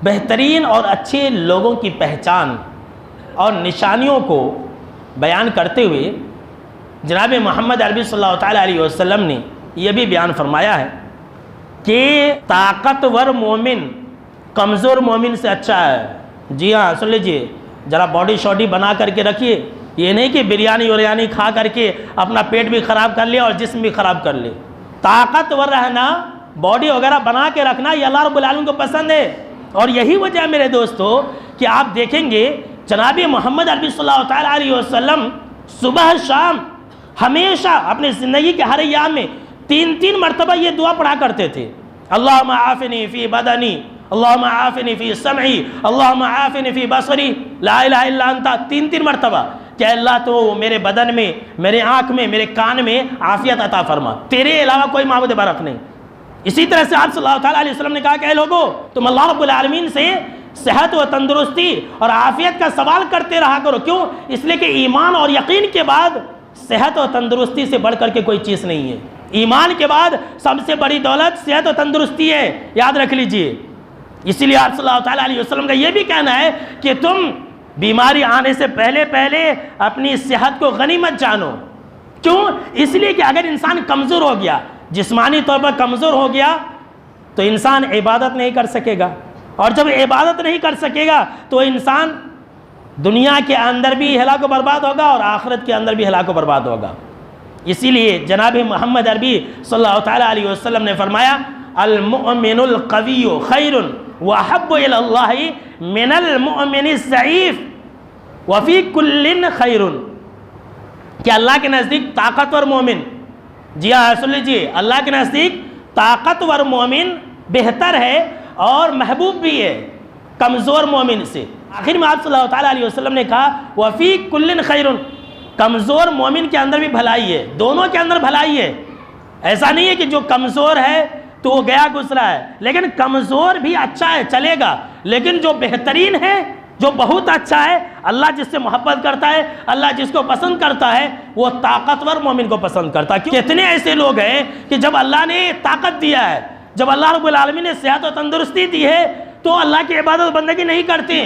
بہترین اور اچھے لوگوں کی پہچان اور نشانیوں کو بیان کرتے ہوئے جناب محمد عربی صلی اللہ تعالیٰ علیہ وسلم نے یہ بھی بیان فرمایا ہے کہ طاقتور مومن کمزور مومن سے اچھا ہے۔ جی ہاں، سن لیجئے، ذرا باڈی شاڈی بنا کر کے رکھیے، یہ نہیں کہ بریانی وریانی کھا کر کے اپنا پیٹ بھی خراب کر لے اور جسم بھی خراب کر لے۔ طاقتور رہنا، باڈی وغیرہ بنا کے رکھنا، یہ اللہ رب العالمین کو پسند ہے۔ اور یہی وجہ ہے میرے دوستو کہ آپ دیکھیں گے جناب محمد عربی صلی اللہ تعالیٰ علیہ وسلم صبح شام ہمیشہ اپنے زندگی کے ہر ایام میں تین مرتبہ یہ دعا پڑھا کرتے تھے، اللہم عافنی فی بدنی، اللہم عافنی فی سمعی، اللہم عافنی فی بصری، لا الہ الا انت، تین مرتبہ کہ اللہ تو میرے بدن میں، میرے آنکھ میں، میرے کان میں عافیت عطا فرما، تیرے علاوہ کوئی معبود برحق نہیں۔ اسی طرح سے آپ صلی اللہ تعالیٰ علیہ وسلم نے کہا کہ اے لوگو، تم اللہ رب العالمین سے صحت و تندرستی اور عافیت کا سوال کرتے رہا کرو۔ کیوں؟ اس لیے کہ ایمان اور یقین کے بعد صحت و تندرستی سے بڑھ کر کے کوئی چیز نہیں ہے۔ ایمان کے بعد سب سے بڑی دولت صحت و تندرستی ہے، یاد رکھ لیجئے۔ اسی لیے آپ صلی اللہ تعالیٰ علیہ وسلم کا یہ بھی کہنا ہے کہ تم بیماری آنے سے پہلے اپنی صحت کو غنیمت جانو۔ کیوں؟ اس لیے کہ اگر انسان کمزور ہو گیا، جسمانی طور پر کمزور ہو گیا، تو انسان عبادت نہیں کر سکے گا، اور جب عبادت نہیں کر سکے گا تو انسان دنیا کے اندر بھی ہلاک و برباد ہوگا اور آخرت کے اندر بھی ہلاک و برباد ہوگا۔ اسی لیے جناب محمد عربی صلی اللہ تعالیٰ علیہ وسلم نے فرمایا المؤمن القوی خیر واحب الی اللہ من المؤمن الضعیف وفی کل خیر، کہ اللہ کے نزدیک طاقتور مومن، جی ہاں سن لیجیے، اللہ کے نزدیک طاقتور مومن بہتر ہے اور محبوب بھی ہے کمزور مومن سے۔ آخر میں آپ صلی اللہ تعالیٰ علیہ وسلم نے کہا وفی کل خیر، کمزور مومن کے اندر بھی بھلائی ہے، دونوں کے اندر بھلائی ہے۔ ایسا نہیں ہے کہ جو کمزور ہے تو وہ گیا گزرا ہے، لیکن کمزور بھی اچھا ہے، چلے گا، لیکن جو بہترین ہے، جو بہت اچھا ہے، اللہ جس سے محبت کرتا ہے، اللہ جس کو پسند کرتا ہے، وہ طاقتور مومن کو پسند کرتا ہے۔ کتنے ایسے لوگ ہیں کہ جب اللہ نے طاقت دیا ہے، جب اللہ رب العالمین نے صحت و تندرستی دی ہے، تو اللہ کی عبادت و بندگی نہیں کرتے،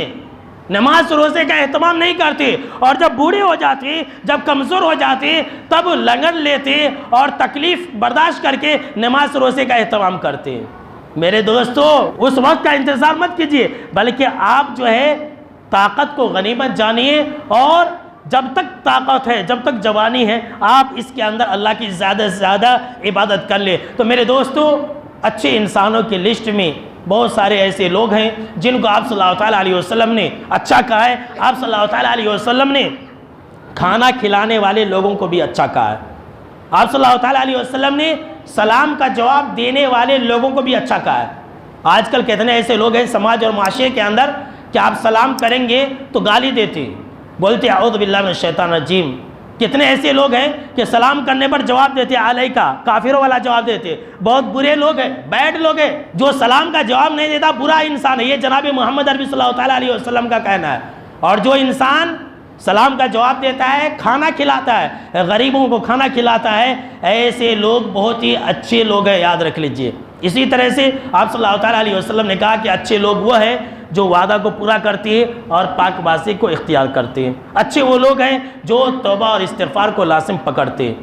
نماز روزے کا اہتمام نہیں کرتے، اور جب بوڑھے ہو جاتے، جب کمزور ہو جاتے، تب لگن لیتے اور تکلیف برداشت کر کے نماز روزے کا اہتمام کرتے۔ میرے دوستو، اس وقت کا انتظار مت کیجیے، بلکہ آپ جو ہے طاقت کو غنیمت جانیے، اور جب تک طاقت ہے، جب تک جوانی ہے، آپ اس کے اندر اللہ کی زیادہ سے زیادہ عبادت کر لیں۔ تو میرے دوستو، اچھے انسانوں کی لسٹ میں بہت سارے ایسے لوگ ہیں جن کو آپ صلی اللہ تعالیٰ علیہ وسلم نے اچھا کہا ہے۔ آپ صلی اللہ تعالیٰ علیہ وسلم نے کھانا کھلانے والے لوگوں کو بھی اچھا کہا ہے۔ آپ صلی اللہ تعالیٰ علیہ وسلم نے سلام کا جواب دینے والے لوگوں کو بھی اچھا کہا ہے۔ آج کل کتنے ایسے لوگ ہیں سماج اور معاشرے کے اندر کہ آپ سلام کریں گے تو گالی دیتے، بولتے اعوذ باللہ من الشیطان الرجیم۔ کتنے ایسے لوگ ہیں کہ سلام کرنے پر جواب دیتے علیکہ، کافروں والا جواب دیتے۔ بہت برے لوگ ہیں، بیڈ لوگ ہیں، جو سلام کا جواب نہیں دیتا برا انسان ہے، یہ جناب محمد عربی صلی اللہ تعالیٰ علیہ وسلم کا کہنا ہے۔ اور جو انسان سلام کا جواب دیتا ہے، کھانا کھلاتا ہے، غریبوں کو کھانا کھلاتا ہے، ایسے لوگ بہت ہی اچھے لوگ ہیں، یاد رکھ لیجئے۔ اسی طرح سے آپ صلی اللہ تعالیٰ علیہ وسلم نے کہا کہ اچھے لوگ وہ ہیں جو وعدہ کو پورا کرتے ہیں اور پاک بازی کو اختیار کرتے ہیں۔ اچھے وہ لوگ ہیں جو توبہ اور استغفار کو لازم پکڑتے ہیں۔